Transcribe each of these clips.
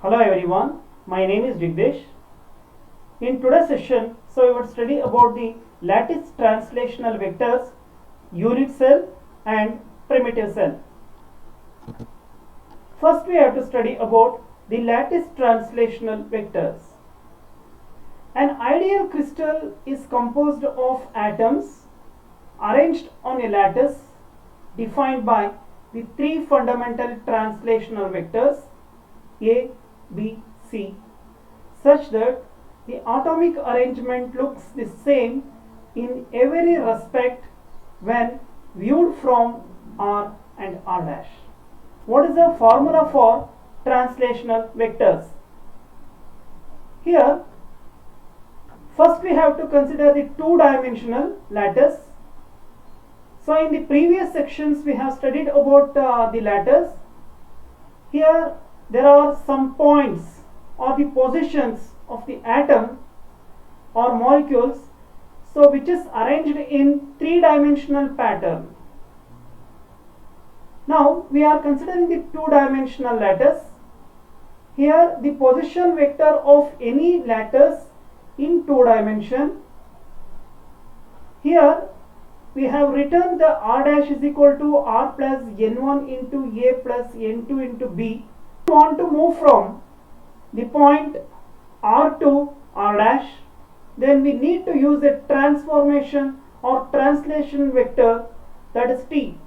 Hello everyone, my name is Jigdesh. In today's session, we will study about the lattice translational vectors, unit cell and primitive cell. First we have to study about the lattice translational vectors. An ideal crystal is composed of atoms arranged on a lattice defined by the three fundamental translational vectors A, B, C, such that the atomic arrangement looks the same in every respect when viewed from R and R dash. What is the formula for translational vectors? Here, first we have to consider the two-dimensional lattice. So in the previous sections we have studied about the lattice. Here there are some points or the positions of the atom or molecules, so which is arranged in three-dimensional pattern. Now we are considering the two-dimensional lattice. Here the position vector of any lattice in two dimension. Here we have written the R dash is equal to R plus N1 into A plus N2 into B. We want to move from the point R to R dash, then we need to use a transformation or translation vector, that is T.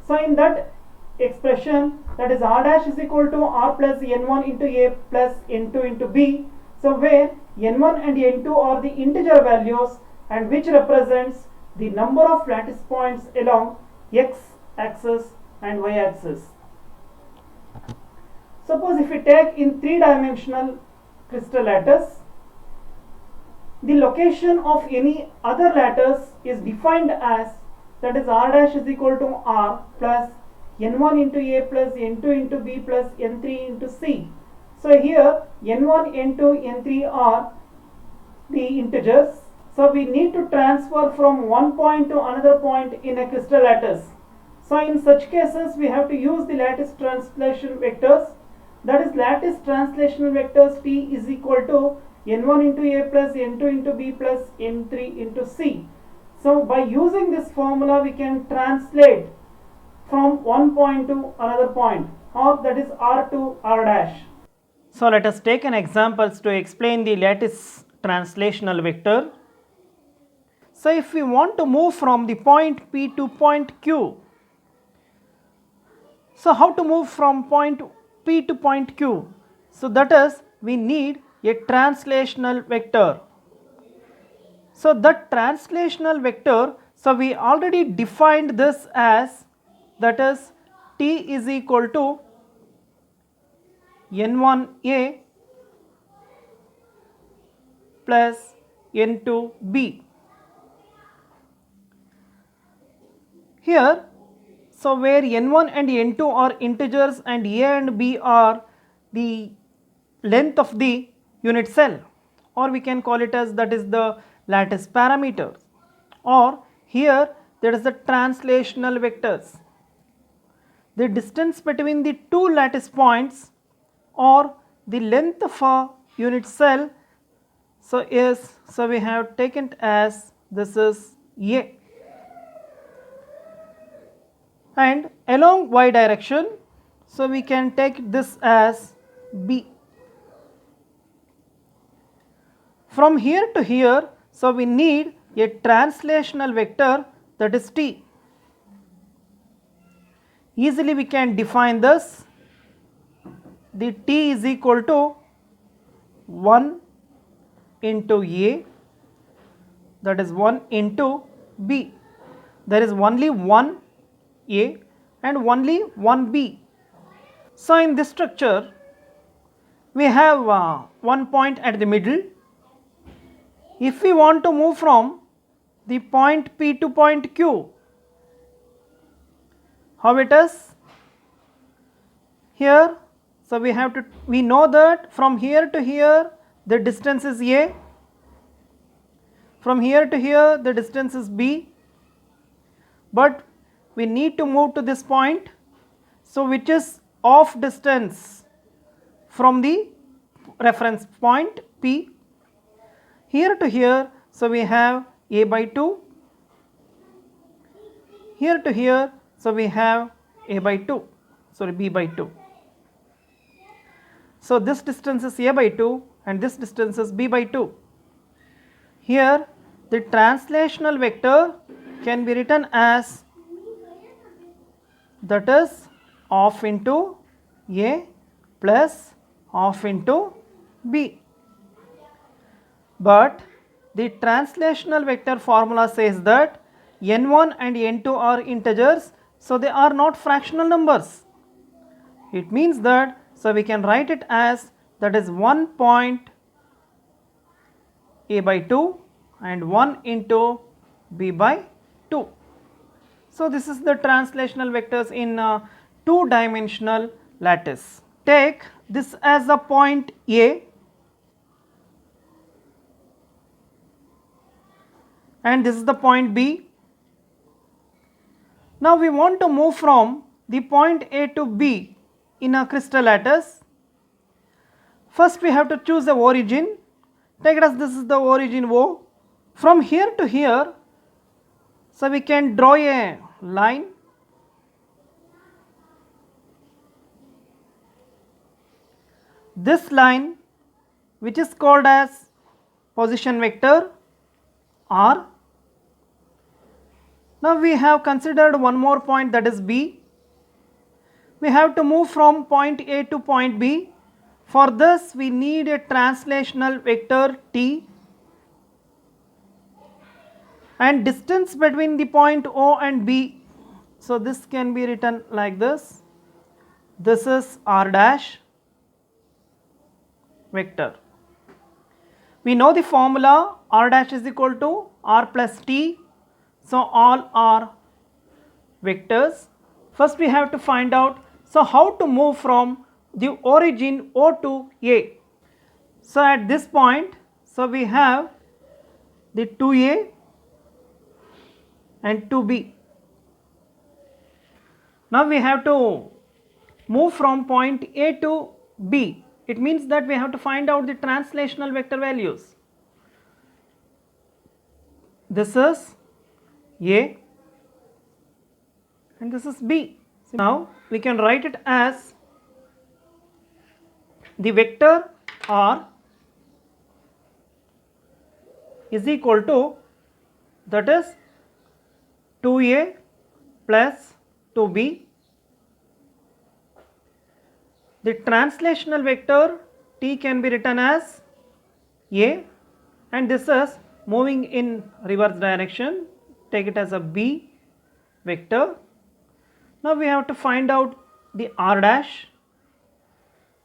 So in that expression, that is R dash is equal to R plus N1 into A plus N2 into B. So where N1 and N2 are the integer values and which represents the number of lattice points along X axis and Y axis. Suppose if we take in three-dimensional crystal lattice, the location of any other lattice is defined as, that is R dash is equal to R plus N1 into A plus N2 into B plus N3 into C. So here N1, N2, N3 are the integers. So we need to transfer from one point to another point in a crystal lattice. So in such cases we have to use the lattice translation vectors. That is lattice translational vectors T is equal to N1 into A plus N2 into B plus N3 into C. So by using this formula we can translate from one point to another point, or that is R to R dash. So let us take an examples to explain the lattice translational vector. So if we want to move from the point P to point Q, so how to move from point P to point Q? So that is, we need a translational vector. So that translational vector, so we already defined this as, that is T is equal to N1A plus N2B. Here, so where N1 and N2 are integers and A and B are the length of the unit cell, or we can call it as, that is the lattice parameters, or here there is the translational vectors. The distance between the two lattice points or the length of a unit cell, so we have taken it as, this is A. And along y direction, so we can take this as B. From here to here, so we need a translational vector, that is T. Easily we can define this, the T is equal to 1 into A, that is 1 into B. There is only one A and only one B. So in this structure we have one point at the middle. If we want to move from the point P to point Q, how it is? Here, so we know that from here to here the distance is A, from here to here the distance is B, but we need to move to this point, so which is off distance from the reference point P. Here to here, so we have A by 2. Here to here, so we have A by 2, sorry, B by 2. So this distance is A by 2 and this distance is B by 2. Here the translational vector can be written as, that is, half into A plus half into B. But the translational vector formula says that n1 and n2 are integers, so they are not fractional numbers. It means that, so we can write it as, that is 1 point A by 2 and 1 into B by 2. So this is the translational vectors in two-dimensional lattice. Take this as a point A and this is the point B. Now we want to move from the point A to B in a crystal lattice. First we have to choose the origin. Take it as this is the origin O. From here to here, so we can draw a line. This line, which is called as position vector R. Now we have considered one more point, that is B. We have to move from point A to point B. For this we need a translational vector T, and distance between the point O and B, so this can be written like this. This is R dash vector. We know the formula, R dash is equal to R plus T. So all are vectors. First we have to find out, so how to move from the origin O to A. So at this point, so we have the 2A and 2B. Now we have to move from point A to B. It means that we have to find out the translational vector values. This is A and this is B. So now we can write it as the vector R is equal to, that is, 2A plus 2B. The translational vector T can be written as A, and this is moving in reverse direction. Take it as a B vector. Now we have to find out the R dash,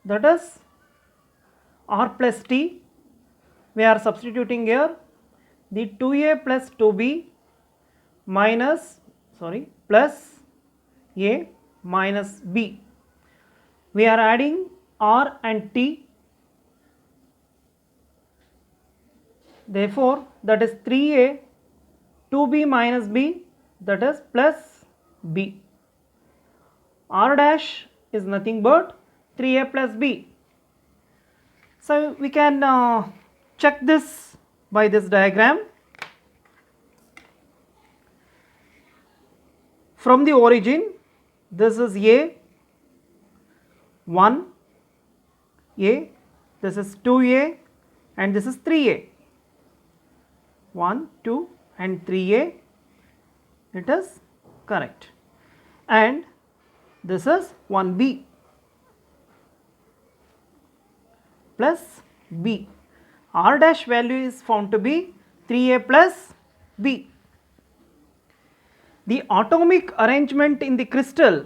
that is R plus T. We are substituting here the 2A plus 2B minus, plus A minus B. We are adding R and T. Therefore, that is 3A, 2B minus B, that is plus B. R dash is nothing but 3A plus B. So we can check this by this diagram. From the origin, this is A, 1, A, this is 2A and this is 3A. 1, 2 and 3A, it is correct. And this is 1B plus B. R dash value is found to be 3A plus B. The atomic arrangement in the crystal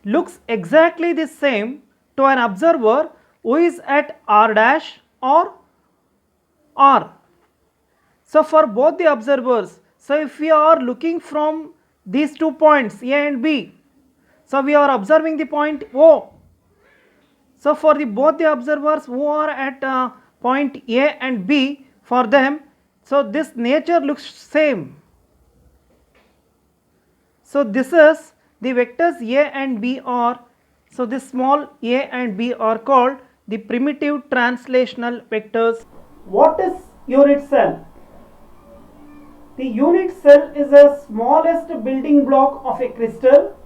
looks exactly the same to an observer who is at R dash or R. So for both the observers, so if we are looking from these 2 points A and B, so we are observing the point O. So for both the observers who are at point A and B, for them, so this nature looks same. So this is the vectors A and B are, so this small A and B are called the primitive translational vectors. What is unit cell? The unit cell is the smallest building block of a crystal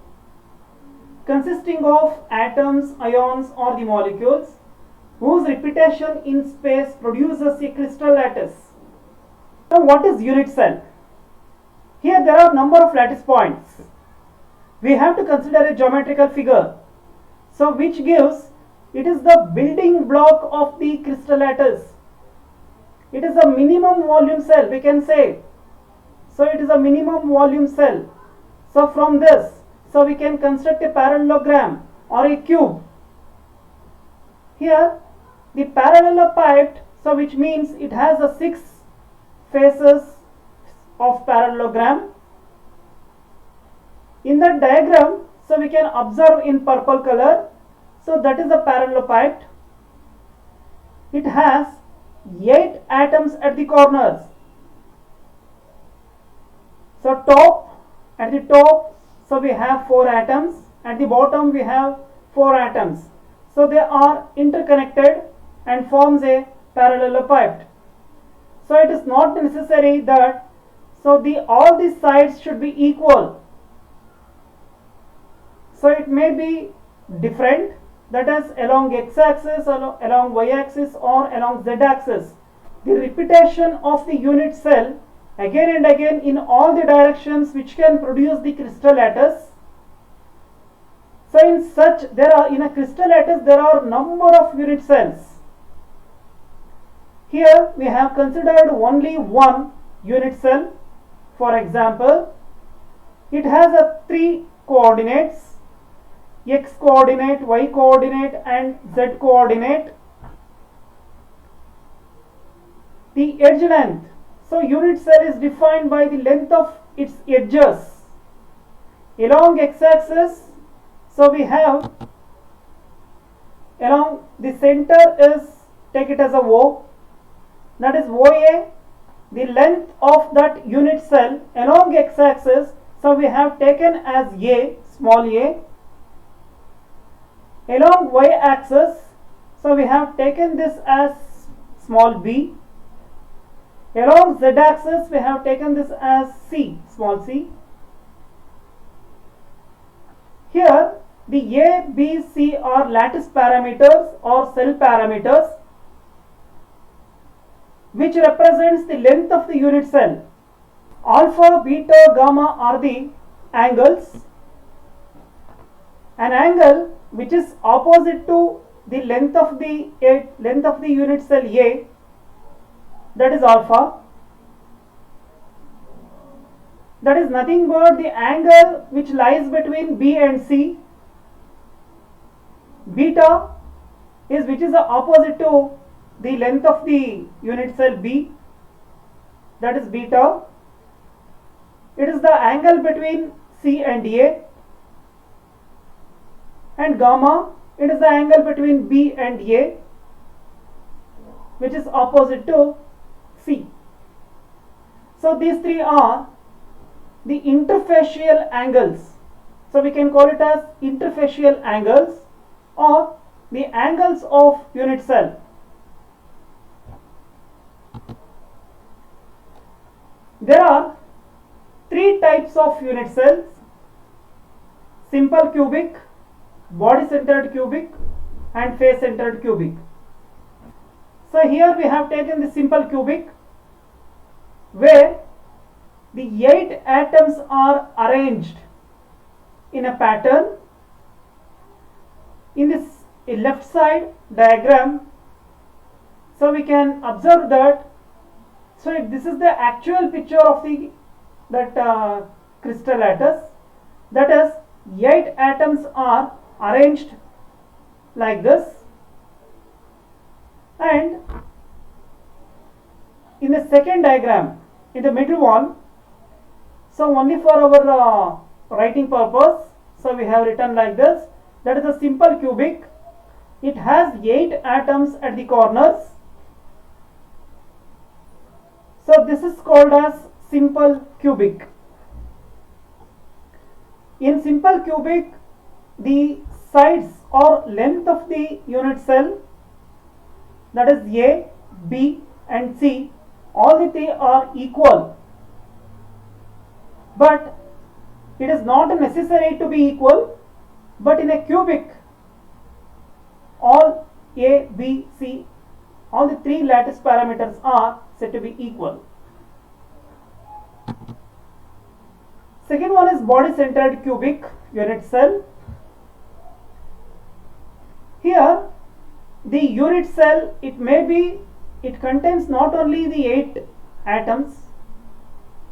consisting of atoms, ions or the molecules whose repetition in space produces a crystal lattice. Now what is unit cell? Here there are number of lattice points. We have to consider a geometrical figure. So which gives it is the building block of the crystal lattice. It is a minimum volume cell, we can say. So it is a minimum volume cell. So from this, so we can construct a parallelogram or a cube. Here the parallelopiped, so which means it has a 6 faces of parallelogram. In that diagram, so we can observe in purple color, so that is a parallelepiped. It has 8 atoms at the corners. So at the top, so we have 4 atoms, at the bottom we have 4 atoms. So they are interconnected and forms a parallelepiped. So it is not necessary that all these sides should be equal. So it may be different, that is along x-axis, along y-axis or along z-axis. The repetition of the unit cell again and again in all the directions which can produce the crystal lattice. So in a crystal lattice there are number of unit cells. Here we have considered only one unit cell. For example, it has a 3 coordinates, x coordinate, y coordinate and z coordinate. The edge length. So unit cell is defined by the length of its edges. Along x-axis, so we have along the center is, take it as a O, that is OA, the length of that unit cell along x-axis, so we have taken as A, small a. Along y-axis, so we have taken this as small b. Along z-axis, we have taken this as C, small c. Here, the A, B, C are lattice parameters or cell parameters which represents the length of the unit cell. Alpha, beta, gamma are the angles. An angle which is opposite to the length of the unit cell A, that is alpha. That is nothing but the angle which lies between B and C. Beta is which is the opposite to the length of the unit cell B, that is beta. It is the angle between C and A. And gamma, it is the angle between B and A, which is opposite to C. So these 3 are the interfacial angles. So we can call it as interfacial angles or the angles of unit cell. There are 3 types of unit cells: simple cubic, body centered cubic and face centered cubic. So here we have taken the simple cubic where the 8 atoms are arranged in a pattern. In this left side diagram, so we can observe that, so this is the actual picture of that crystal lattice, that is 8 atoms are arranged like this, and in the second diagram, in the middle one, so only for our writing purpose, so we have written like this, that is a simple cubic. It has 8 atoms at the corners. So this is called as simple cubic. In simple cubic, the sides or length of the unit cell that is A, B and C, all the three are equal, but it is not necessary to be equal, but in a cubic all A, B, C, all the three lattice parameters are said to be equal. Second one is body centered cubic unit cell. Here the unit cell, it contains not only the 8 atoms,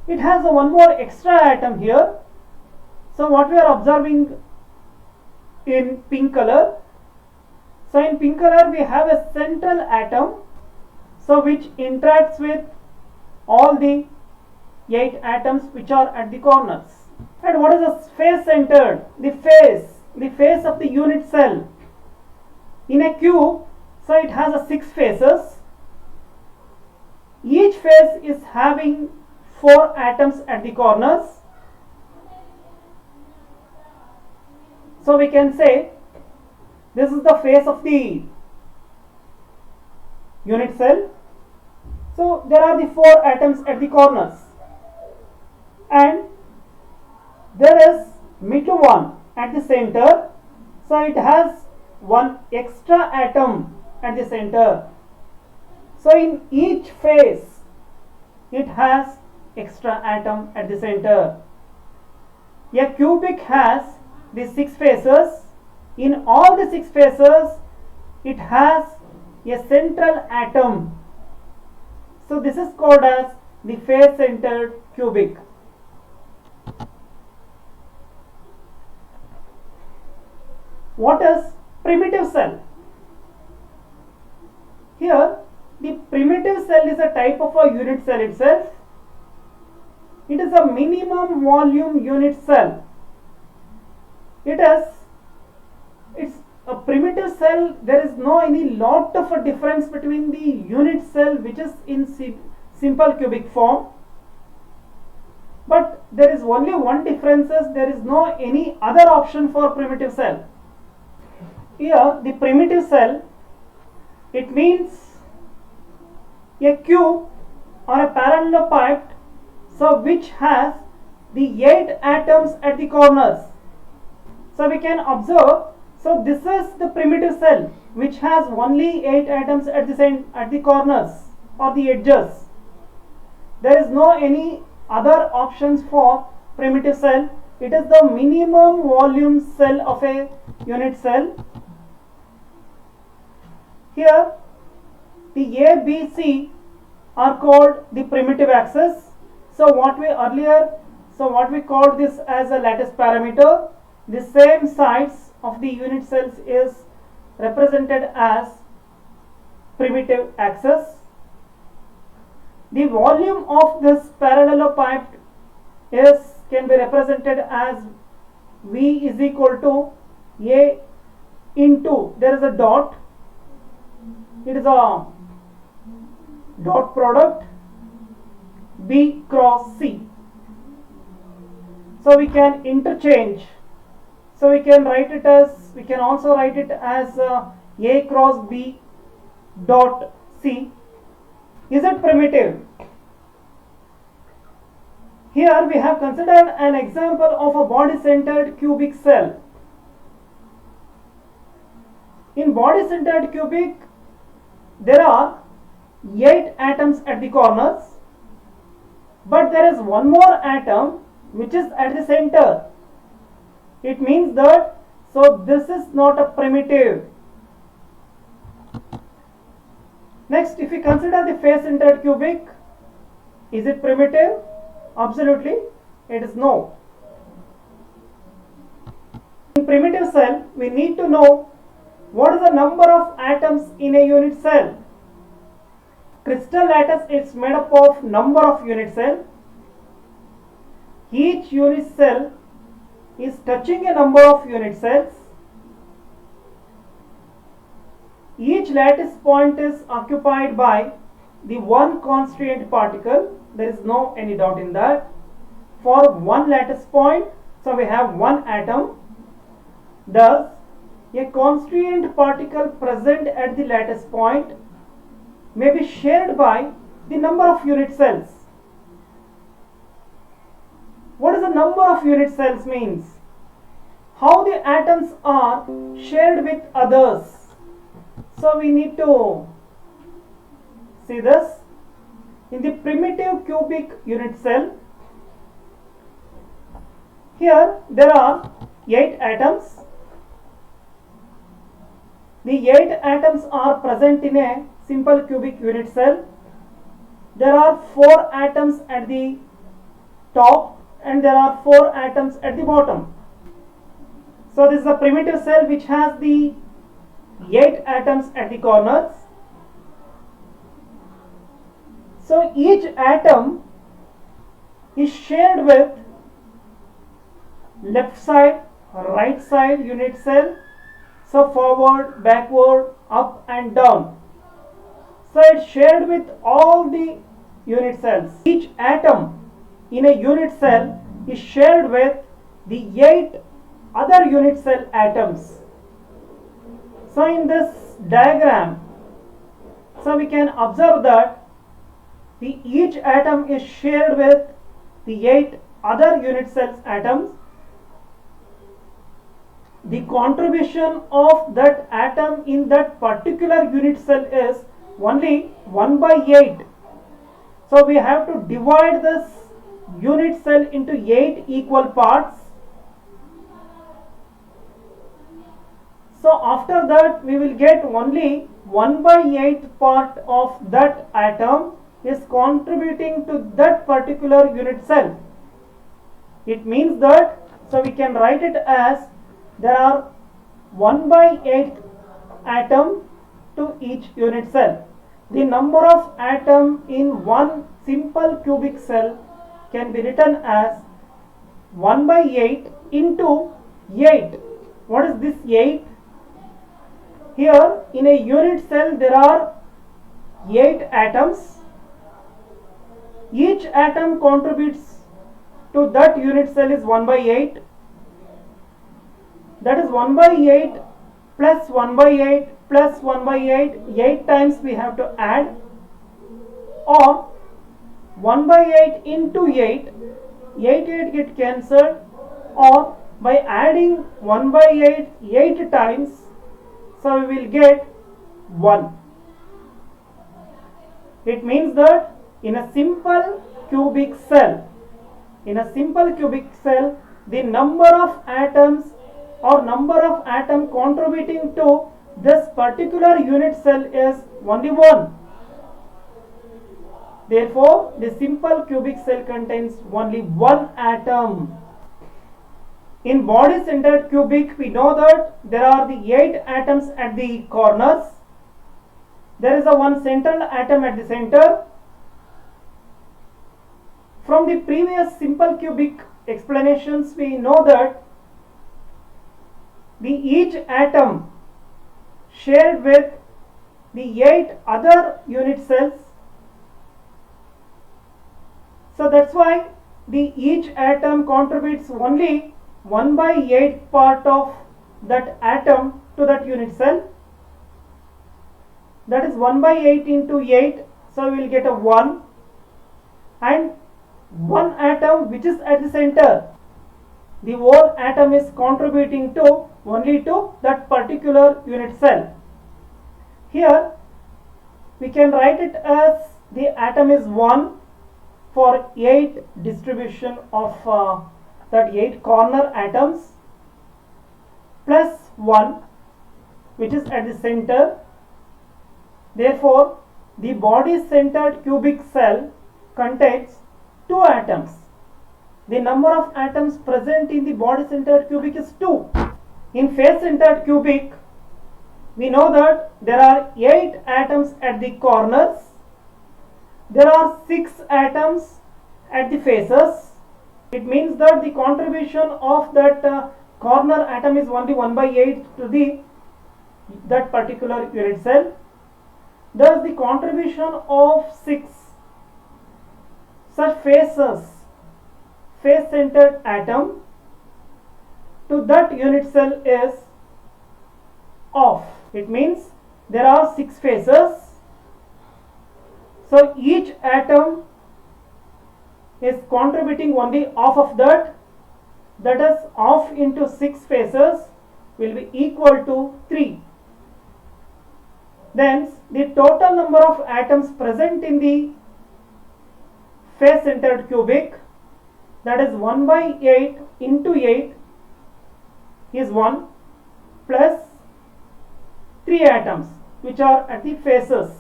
it has one more extra atom here. So what we are observing in pink color, so in pink color we have a central atom, so which interacts with all the 8 atoms which are at the corners. And what is the face centered? The face of the unit cell. In a cube, so it has 6 faces. Each face is having 4 atoms at the corners. So we can say this is the face of the unit cell. So there are the 4 atoms at the corners, and there is middle one at the center, so it has one extra atom at the center. So in each face it has extra atom at the center. A cubic has the 6 faces. In all the 6 faces it has a central atom. So this is called as the face centered cubic. What is primitive cell? Here the primitive cell is a type of a unit cell itself. It is a minimum volume unit cell. It's a primitive cell. There is no any lot of a difference between the unit cell which is in simple cubic form, but there is only one difference, there is no any other option for primitive cell. Here the primitive cell, it means a cube or a parallelepiped, so which has the 8 atoms at the corners. So we can observe, so this is the primitive cell which has only 8 atoms at the corners or the edges. There is no any other options for primitive cell. It is the minimum volume cell of a unit cell. Here the A, B, C are called the primitive axis. So what we called this as a lattice parameter. The same sides of the unit cells is represented as primitive axis. The volume of this parallelepiped can be represented as V is equal to A into, there is a dot, it is a dot product, B cross C. So we can interchange. So we can also write it as A cross B dot C. Is it primitive? Here we have considered an example of a body centered cubic cell. In body centered cubic, there are 8 atoms at the corners, but there is one more atom which is at the center. It means that, so this is not a primitive. Next, if we consider the face centered cubic, is it primitive? Absolutely, it is no. In primitive cell, we need to know what is the number of atoms in a unit cell. Crystal lattice is made up of number of unit cells. Each unit cell is touching a number of unit cells. Each lattice point is occupied by the one constituent particle. There is no any doubt in that. For one lattice point, so we have one atom. Thus, a constituent particle present at the lattice point may be shared by the number of unit cells. What does the number of unit cells means? How the atoms are shared with others. So we need to see this. In the primitive cubic unit cell, here there are 8 atoms. The 8 atoms are present in a simple cubic unit cell. There are 4 atoms at the top and there are 4 atoms at the bottom. So this is a primitive cell which has the 8 atoms at the corners. So each atom is shared with left side, right side unit cell. So forward, backward, up and down. So it's shared with all the unit cells. Each atom in a unit cell is shared with the 8 other unit cell atoms. So in this diagram, so we can observe that each atom is shared with the 8 other unit cells atoms. The contribution of that atom in that particular unit cell is only 1 by 8. So we have to divide this unit cell into 8 equal parts. So after that we will get only 1 by 8 part of that atom is contributing to that particular unit cell. It means that, so we can write it as there are 1 by 8 atom to each unit cell. The number of atom in one simple cubic cell can be written as 1 by 8 into 8. What is this 8? Here in a unit cell there are 8 atoms. Each atom contributes to that unit cell is 1 by 8. That is 1 by 8 plus 1 by 8 plus 1 by 8. 8 times we have to add, or 1 by 8 into 8. 8 get cancelled, or by adding 1 by 8 8 times, so we will get 1. It means that in a simple cubic cell, the number of atoms or number of atom contributing to this particular unit cell is only 1. Therefore, the simple cubic cell contains only 1 atom. In body-centered cubic, we know that there are the 8 atoms at the corners. There is a one central atom at the center. From the previous simple cubic explanations, we know that each atom shared with the 8 other unit cells. So that's why each atom contributes only 1 by 8 part of that atom to that unit cell. That is 1 by 8 into 8. So we will get a 1, and 1 atom which is at the center. The whole atom is contributing to only to that particular unit cell. Here we can write it as the atom is 1 for 8 distribution of that 8 corner atoms, plus 1 which is at the center. Therefore, the body-centered cubic cell contains 2 atoms. The number of atoms present in the body-centered cubic is 2. In face-centered cubic, we know that there are 8 atoms at the corners. There are 6 atoms at the faces. It means that the contribution of that corner atom is only 1 by 8 to that particular unit cell. Thus, the contribution of 6 such face-centered atom to that unit cell is of. It means there are 6 faces. So each atom is contributing only half of that. That is, half into 6 faces will be equal to 3. Then the total number of atoms present in the face centered cubic, that is 1 by 8 into 8 is 1 plus 3 atoms which are at the faces.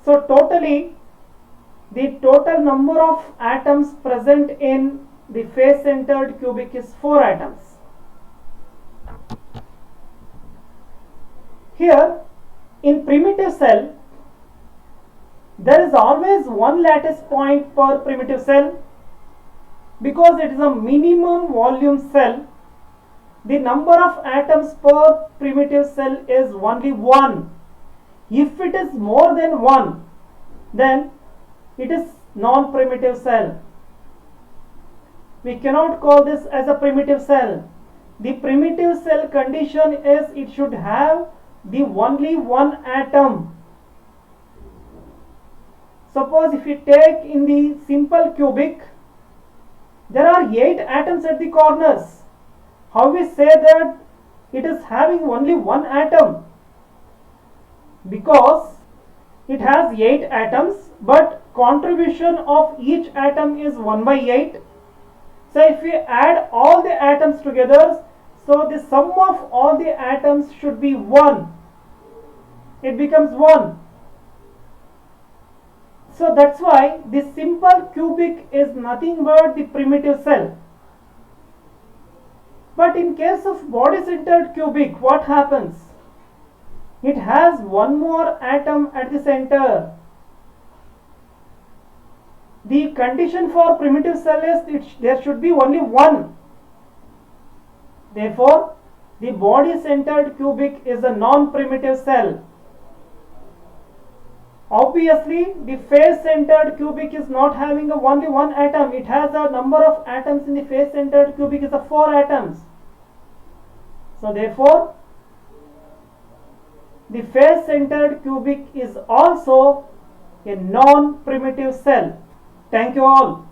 So totally the total number of atoms present in the face centered cubic is 4 atoms. Here in primitive cell, there is always one lattice point per primitive cell. Because it is a minimum volume cell, the number of atoms per primitive cell is only 1. If it is more than 1, then it is non-primitive cell. We cannot call this as a primitive cell. The primitive cell condition is it should have the only one atom. Suppose if we take in the simple cubic, there are 8 atoms at the corners. How we say that it is having only one atom? Because it has 8 atoms, but contribution of each atom is 1 by 8. So if we add all the atoms together, so the sum of all the atoms should be 1. It becomes 1. So that's why the simple cubic is nothing but the primitive cell. But in case of body centered cubic, what happens? It has one more atom at the center. The condition for primitive cell is there should be only one. Therefore, the body centered cubic is a non-primitive cell. Obviously, the face centered cubic is not having only one atom. It has a number of atoms in the face centered cubic is 4 atoms. So therefore, the face centered cubic is also a non-primitive cell. Thank you all.